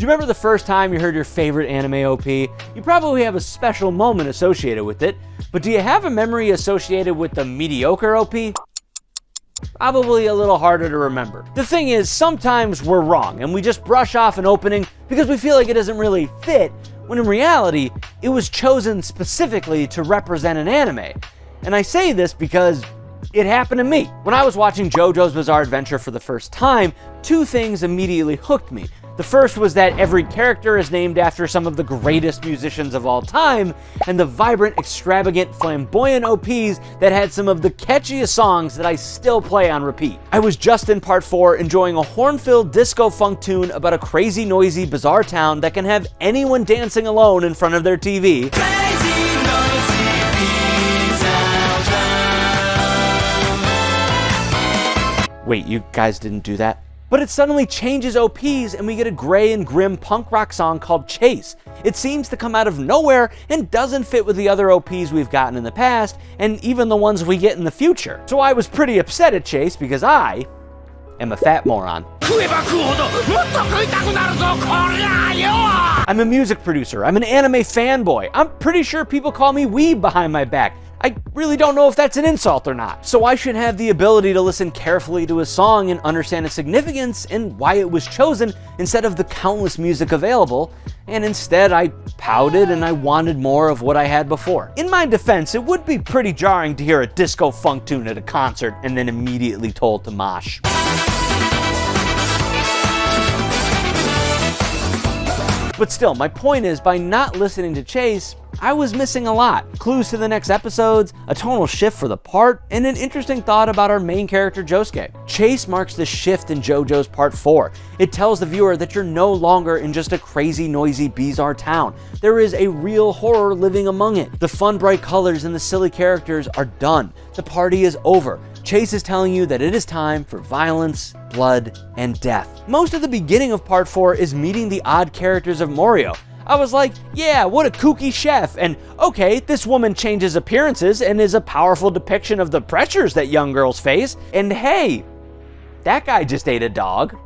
you remember the first time you heard your favorite anime OP? You probably have a special moment associated with it, but do you have a memory associated with the mediocre OP? Probably a little harder to remember. The thing is, sometimes we're wrong and we just brush off an opening because we feel like it doesn't really fit, when in reality, it was chosen specifically to represent an anime. And I say this because it happened to me. When I was watching JoJo's Bizarre Adventure for the first time, two things immediately hooked me. The first was that every character is named after some of the greatest musicians of all time, and the vibrant, extravagant, flamboyant OPs that had some of the catchiest songs that I still play on repeat. I was just in part 4 enjoying a horn-filled disco funk tune about a crazy, noisy, bizarre town that can have anyone dancing alone in front of their TV. Wait, you guys didn't do that? But it suddenly changes OPs and we get a gray and grim punk rock song called Chase. It seems to come out of nowhere and doesn't fit with the other OPs we've gotten in the past, and even the ones we get in the future. So I was pretty upset at Chase because I am a fat moron. I'm a music producer, I'm an anime fanboy. I'm pretty sure people call me weeb behind my back. I really don't know if that's an insult or not. So I should have the ability to listen carefully to a song and understand its significance and why it was chosen instead of the countless music available. And instead I pouted and I wanted more of what I had before. In my defense, it would be pretty jarring to hear a disco funk tune at a concert and then immediately told to mosh. But still, my point is, by not listening to Chase, I was missing a lot. Clues to the next episodes, a tonal shift for the part, and an interesting thought about our main character, Josuke. Chase marks the shift in JoJo's Part 4. It tells the viewer that you're no longer in just a crazy, noisy, bizarre town. There is a real horror living among it. The fun, bright colors and the silly characters are done. The party is over. Chase is telling you that it is time for violence, blood, and death. Most of the beginning of Part 4 is meeting the odd characters of Morio. I was like, yeah, what a kooky chef, and okay, this woman changes appearances and is a powerful depiction of the pressures that young girls face, and hey, that guy just ate a dog.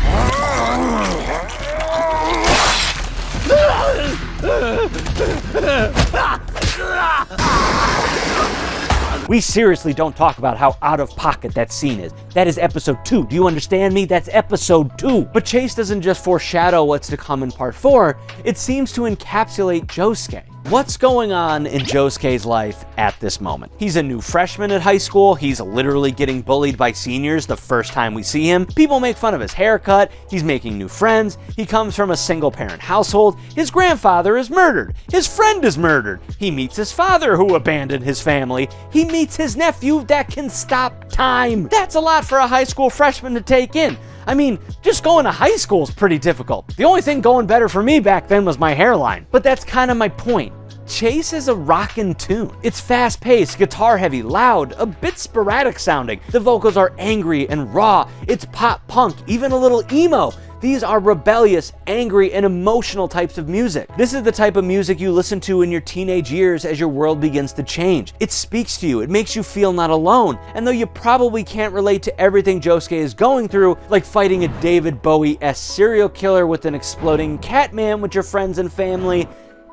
We seriously don't talk about how out of pocket that scene is. That is episode 2. Do you understand me? That's episode 2. But Chase doesn't just foreshadow what's to come in part 4, it seems to encapsulate Josuke. What's going on in Josuke's life at this moment? He's a new freshman at high school. He's literally getting bullied by seniors the first time we see him. People make fun of his haircut. He's making new friends. He comes from a single parent household. His grandfather is murdered. His friend is murdered. He meets his father who abandoned his family. He meets his nephew that can stop time. That's a lot for a high school freshman to take in. I mean, just going to high school is pretty difficult. The only thing going better for me back then was my hairline. But that's kind of my point. Chase is a rockin' tune. It's fast-paced, guitar-heavy, loud, a bit sporadic sounding. The vocals are angry and raw. It's pop-punk, even a little emo. These are rebellious, angry, and emotional types of music. This is the type of music you listen to in your teenage years as your world begins to change. It speaks to you, it makes you feel not alone, and though you probably can't relate to everything Josuke is going through, like fighting a David Bowie-esque serial killer with an exploding cat man with your friends and family,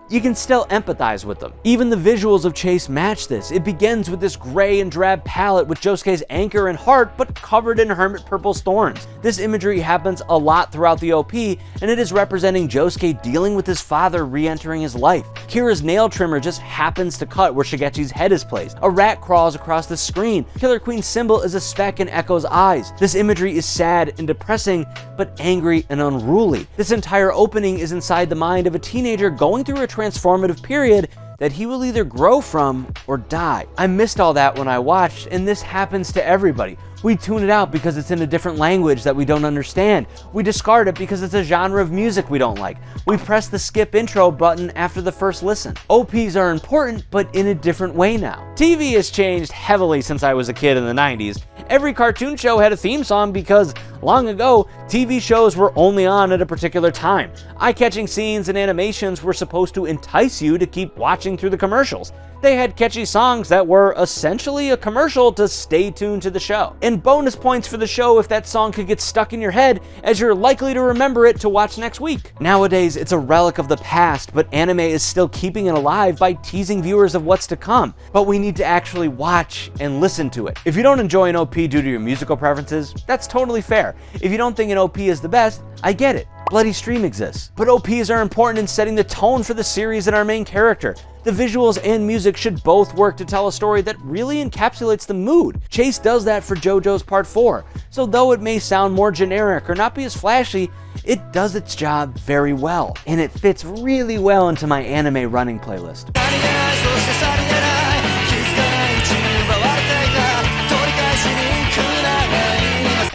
you can still empathize with them. Even the visuals of Chase match this. It begins with this gray and drab palette with Josuke's anchor and heart, but covered in hermit purple's thorns. This imagery happens a lot throughout the OP, and it is representing Josuke dealing with his father re-entering his life. Kira's nail trimmer just happens to cut where Shigechi's head is placed. A rat crawls across the screen. Killer Queen's symbol is a speck in Echo's eyes. This imagery is sad and depressing, but angry and unruly. This entire opening is inside the mind of a teenager going through a transformative period that he will either grow from or die. I missed all that when I watched, and this happens to everybody. We tune it out because it's in a different language that we don't understand. We discard it because it's a genre of music we don't like. We press the skip intro button after the first listen. OPs are important, but in a different way now. TV has changed heavily since I was a kid in the 90s. Every cartoon show had a theme song because, long ago, TV shows were only on at a particular time. Eye-catching scenes and animations were supposed to entice you to keep watching through the commercials. They had catchy songs that were essentially a commercial to stay tuned to the show. And bonus points for the show if that song could get stuck in your head, as you're likely to remember it to watch next week. Nowadays, it's a relic of the past, but anime is still keeping it alive by teasing viewers of what's to come. But we need to actually watch and listen to it. If you don't enjoy an OP due to your musical preferences, that's totally fair. If you don't think an OP is the best, I get it. Bloody Stream exists. But OPs are important in setting the tone for the series and our main character. The visuals and music should both work to tell a story that really encapsulates the mood. Chase does that for JoJo's Part 4, so though it may sound more generic or not be as flashy, it does its job very well, and it fits really well into my anime running playlist.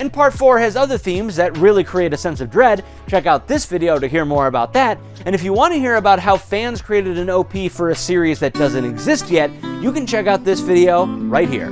And Part 4 has other themes that really create a sense of dread. Check out this video to hear more about that. And if you want to hear about how fans created an OP for a series that doesn't exist yet, you can check out this video right here.